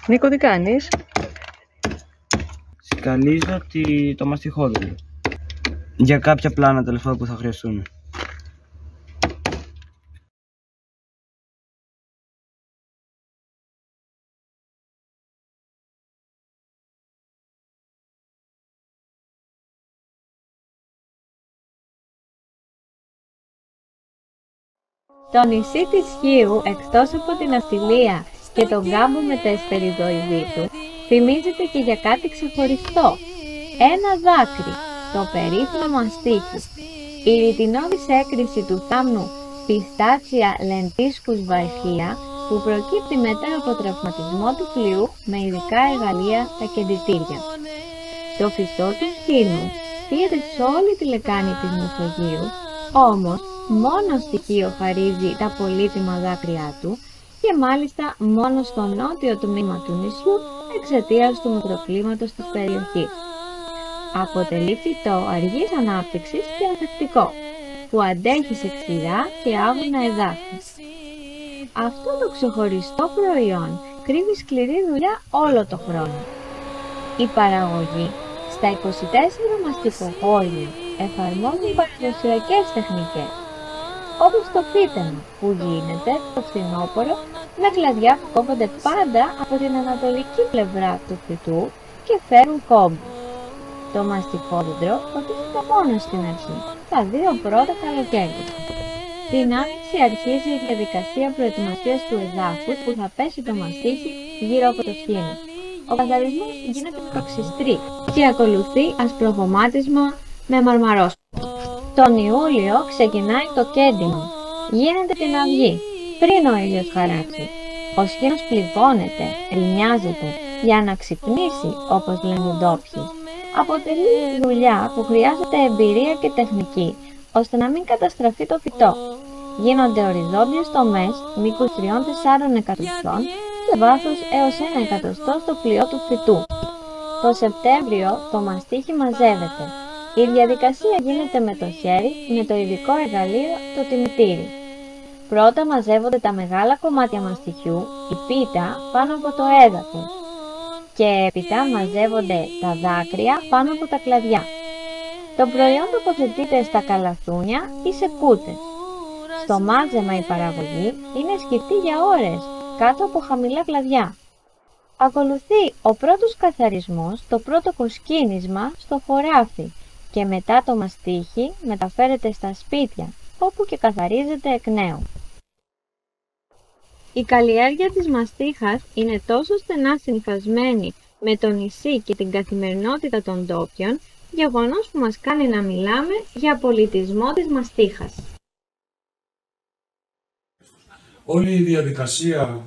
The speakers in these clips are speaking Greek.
Νίκο, τι κάνεις? Σκαλίζω το μαστιχόδουλο για κάποια πλάνα τελευταία που θα χρειαστούν. Το νησί της Χίου, εκτός από την αυτιλία και τον κάμπο με τα εσπεριδοειδή του, θυμίζεται και για κάτι ξεχωριστό. Ένα δάκρυ, το περίφημο μαστίχι. Η ρητινώδης έκρηση του θάμνου Πιστάτσια λεντίσκους βαρχία, που προκύπτει μετά από τραυματισμό του φλοιού με ειδικά εργαλεία τα κεντητήρια. Το φυτό του χήνου φύεται σε όλη τη λεκάνη της Μεσογείου, όμως μόνο στοιχείο χαρίζει τα πολύτιμα δάκρυά του και μάλιστα μόνο στο νότιο τμήμα του νησιού εξαιτίας του μικροκλίματος της περιοχής. Αποτελεί φυτό αργής ανάπτυξης και ανθεκτικό, που αντέχει σε ξηρά και άγωνα εδάφη. Αυτό το ξεχωριστό προϊόν κρύβει σκληρή δουλειά όλο το χρόνο. Η παραγωγή στα 24 μαστιχοχώρια εφαρμόζουν παραδοσιακές τεχνικές, όπως το φύτεμα που γίνεται το φθινόπωρο με κλαδιά που κόβονται πάντα από την ανατολική πλευρά του φυτού και φέρουν κόμπους. Το μαστιχόδεντρο ποτίζεται μόνο στην αρχή, τα 2 πρώτα καλοκαίρια. Την άνοιξη αρχίζει η διαδικασία προετοιμασίας του εδάφους που θα πέσει το μαστίχι γύρω από το σχήνο. Ο καθαρισμός γίνεται με ξυστρί και ακολουθεί ασπροχωμάτισμα με μαρμαρόσκοπο. Τον Ιούλιο ξεκινάει το κέντημα. Γίνεται την αυγή, πριν ο ήλιος χαράξει. Ο σχήνος πληγώνεται, ρημιάζεται, για να ξυπνήσει, όπως λένε οι ντόπιοι. Αποτελεί δουλειά που χρειάζεται εμπειρία και τεχνική, ώστε να μην καταστραφεί το φυτό. Γίνονται οριζόντιες τομές μήκους 3-4 εκατοστών και βάθος έως 1 εκατοστό στο φλοιό του φυτού. Το Σεπτέμβριο το μαστίχι μαζεύεται. Η διαδικασία γίνεται με το χέρι, με το ειδικό εργαλείο, το τιμητήρι. Πρώτα μαζεύονται τα μεγάλα κομμάτια μαστιχιού, η πίτα, πάνω από το έδαφος. Και έπειτα μαζεύονται τα δάκρυα πάνω από τα κλαδιά. Το προϊόν τοποθετείται στα καλαθούνια ή σε κούτες. Στο μάζεμα η παραγωγή είναι σκυφτή για ώρες, κάτω από χαμηλά κλαδιά. Ακολουθεί ο πρώτος καθαρισμός, το πρώτο κοσκίνισμα στο χωράφι και μετά το μαστίχι μεταφέρεται στα σπίτια, όπου και καθαρίζεται εκ νέου. Η καλλιέργεια της μαστίχας είναι τόσο στενά συνυφασμένη με το νησί και την καθημερινότητα των ντόπιων, γεγονός που μας κάνει να μιλάμε για πολιτισμό της μαστίχας. Όλη η διαδικασία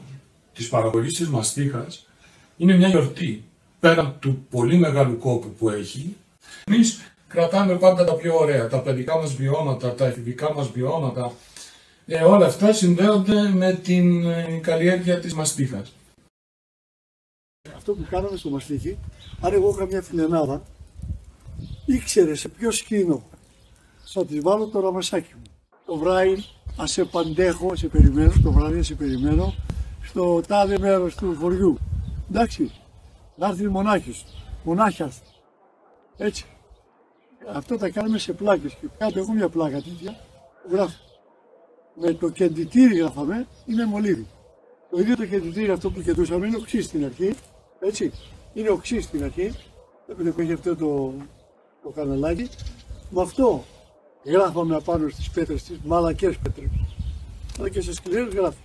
της παραγωγής της μαστίχας είναι μια γιορτή. Πέραν του πολύ μεγάλου κόπου που έχει, εμείς κρατάμε πάντα τα πιο ωραία, τα παιδικά μας βιώματα, τα εφηβικά μας βιώματα. Όλα αυτά συνδέονται με την καλλιέργεια της μαστίχας. Αυτό που κάναμε στο μαστίχι, αν εγώ είχα μια φιλενάδα, ήξερε σε ποιο σκήνο θα της βάλω το ραμασάκι μου. Το βράδυ, ας σε παντέχω, ας σε περιμένω, το βράδυ ας σε περιμένω, στο τάδε μέρος του χωριού. Εντάξει, να έρθει μονάχης, μονάχιας. Έτσι. Αυτό τα κάνουμε σε πλάκες και κάτω έχω μια πλάκα τέτοια, γράφω. Με το κεντητήρι γράφαμε ή με μολύβι. Το ίδιο το κεντητήρι αυτό που κεντούσαμε είναι οξύ στην αρχή, έτσι. Είναι οξύ στην αρχή, επειδή που έχει αυτό το καναλάκι. Με αυτό γράφαμε απάνω στις πέτρες, στις μαλακές πέτρες. Αλλά και σε σκληρές γράφει.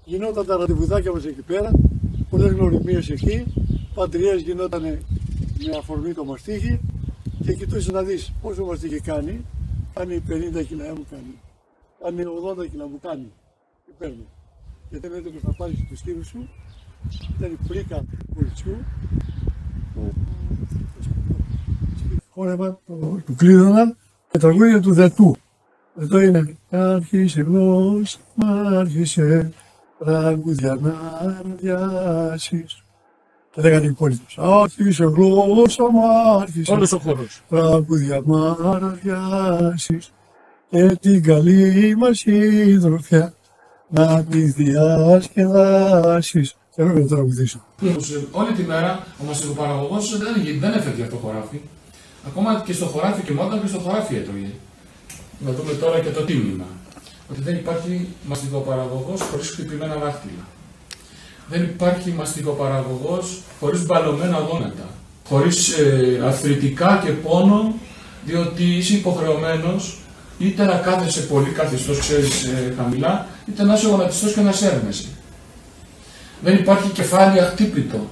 Γινόταν τα ραντεβουδάκια μας εκεί πέρα, πολλές γνωριμίες εκεί, παντριές γινόταν με αφορμή το μαστίχι και κοιτούσε να δεις πόσο μαστίχι κάνει 50 κιλά μου κάνει. Αν είναι 80 κιλά μου κάνει και παίρνω. Γιατί δεν έτρεπε να πάρεις το στήριο σου, ήταν η πρίκα του κοριτσιού, χόρευαν, του κλείδωναν και τραγούδια του Δετού. Εδώ είναι «Άρχισε γλώσσα, άρχισε τραγούδια να αναδιάσεις». Και λέγανε οι υπόλοιπους «Άρχισε γλώσσα, άρχισε Όλος ο χώρος. τραγούδια να αναδιάσεις». Και την καλή μας συντροφιά να τη διασκεδάσεις. Εγώ δεν θα τραγουδήσω. Όλη τη μέρα ο μαστιγοπαραγωγός δεν έφευγε από το χωράφι. Ακόμα και στο χωράφι κοιμόταν και στο χωράφι έτρωγε. Να δούμε τώρα και το τίμημα. Ότι δεν υπάρχει μαστιγοπαραγωγός χωρίς χτυπημένα δάχτυλα. Δεν υπάρχει μαστιγοπαραγωγός χωρίς μπαλωμένα γόνατα. Χωρίς αρθριτικά και πόνο, διότι είσαι υποχρεωμένος είτε να κάθεσαι πολύ καθιστός, ξέρεις, χαμηλά, είτε να είσαι γονατιστός και να σέρνεσαι. Δεν υπάρχει κεφάλι αχτύπητο.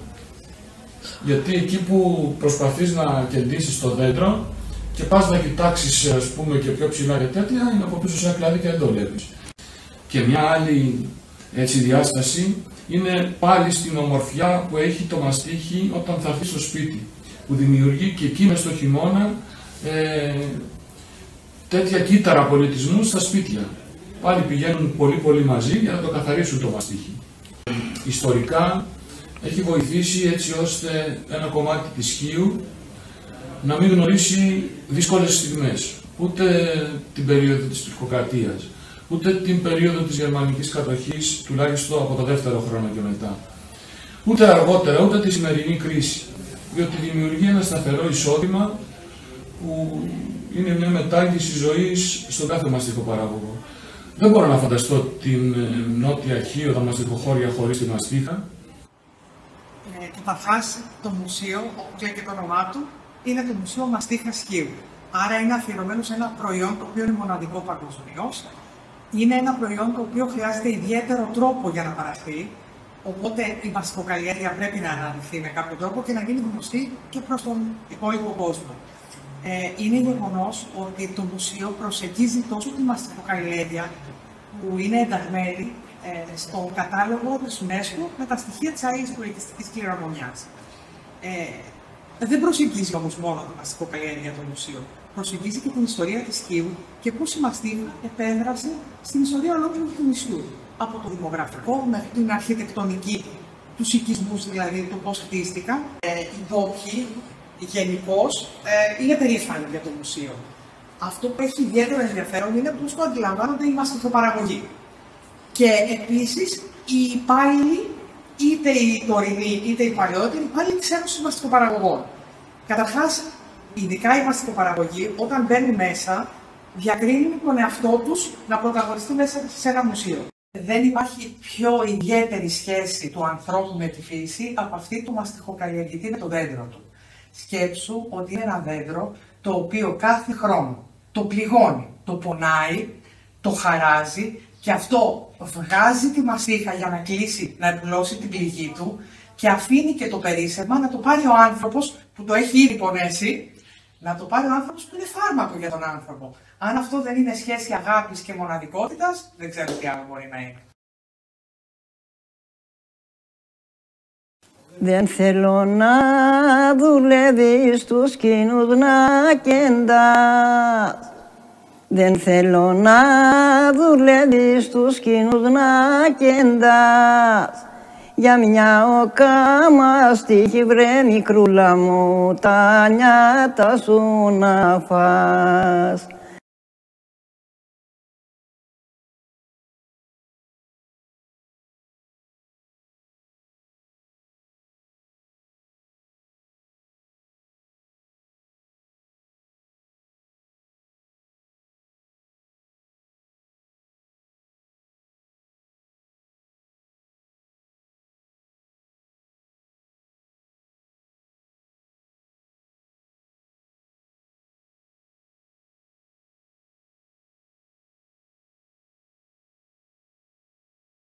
Γιατί εκεί που προσπαθείς να κεντήσεις το δέντρο και πας να κοιτάξεις, ας πούμε, και πιο ψηλά και τέτοια, είναι από πίσω σε ένα κλάδι και δεν το βλέπεις. Και μια άλλη έτσι διάσταση είναι πάλι στην ομορφιά που έχει το μαστίχι όταν θα έρθει στο σπίτι, που δημιουργεί και εκεί μες στο χειμώνα τέτοια κύτταρα πολιτισμού στα σπίτια. Πάλι πηγαίνουν πολύ μαζί για να το καθαρίσουν το μαστίχι. Ιστορικά έχει βοηθήσει έτσι ώστε ένα κομμάτι της Χίου να μην γνωρίσει δύσκολες στιγμές. Ούτε την περίοδο της τουρκοκρατίας, ούτε την περίοδο της γερμανικής κατοχής, τουλάχιστον από το δεύτερο χρόνο και μετά. Ούτε αργότερα, ούτε τη σημερινή κρίση. Διότι δημιουργεί ένα σταθερό εισόδημα που είναι μια μετάγγιση ζωής στον κάθε μαστιχοπαραγωγό. Δεν μπορώ να φανταστώ την νότια Χίο, τα μαστιχοχώρια χωρίς τη μαστίχα. Καταρχάς, το μουσείο, όπως λέει και το όνομά του, είναι το Μουσείο Μαστίχας Χίου. Άρα είναι αφιερωμένο σε ένα προϊόν το οποίο είναι μοναδικό παγκοσμίως. Είναι ένα προϊόν το οποίο χρειάζεται ιδιαίτερο τρόπο για να παραχθεί. Οπότε η μαστιχοκαλλιέργεια πρέπει να αναδειχθεί με κάποιο τρόπο και να γίνει γνωστή και προς τον υπόλοιπο κόσμο. Είναι γεγονός ότι το μουσείο προσεγγίζει τόσο τη μαστιχοκαλλιέργεια που είναι ενταγμένη στο κατάλογο της UNESCO με τα στοιχεία της Άγιας Πολιτιστικής Κληρονομιάς. Δεν προσεγγίζει όμως μόνο τη μαστιχοκαλλιέργεια το μουσείο. Προσεγγίζει και την ιστορία της Χίου και πώς η μαστίχα επέδρασε στην ιστορία ολόκληρου του νησιού. Από το δημογραφικό μέχρι την αρχιτεκτονική, τους οικισμούς δηλαδή, του πώς χτίστηκαν. Οι ντόπιοι γενικώς είναι περήφανοι για το μουσείο. Αυτό που έχει ιδιαίτερο ενδιαφέρον είναι πώς το αντιλαμβάνονται οι μαστιχοπαραγωγοί. Και επίσης οι υπάλληλοι, είτε οι τωρινοί είτε οι παλαιότεροι, υπάλληλοι της Ένωσης Μαστιχοπαραγωγών. Καταρχάς, ειδικά οι μαστιχοπαραγωγοί, όταν μπαίνουν μέσα, διακρίνουν τον εαυτό τους να πρωταγωνιστεί μέσα σε ένα μουσείο. Δεν υπάρχει πιο ιδιαίτερη σχέση του ανθρώπου με τη φύση από αυτή του μαστιχοκαλλιεργητή με το δέντρο του. Σκέψου ότι είναι ένα δέντρο το οποίο κάθε χρόνο το πληγώνει, το πονάει, το χαράζει και αυτό βγάζει τη μαστίχα για να κλείσει, να επουλώσει την πληγή του και αφήνει και το περίσσευμα να το πάρει ο άνθρωπος που το έχει ήδη πονέσει, να το πάρει ο άνθρωπος που είναι φάρμακο για τον άνθρωπο. Αν αυτό δεν είναι σχέση αγάπης και μοναδικότητας, δεν ξέρω τι άλλο μπορεί να είναι. Δεν θέλω να δουλεύεις στους κοινούς να κεντάς. Δεν θέλω να δουλεύεις στους κοινούς να κεντάς. Για μια οκα μαστίχη βρε μικρούλα μου, τα νιάτα σου να φας.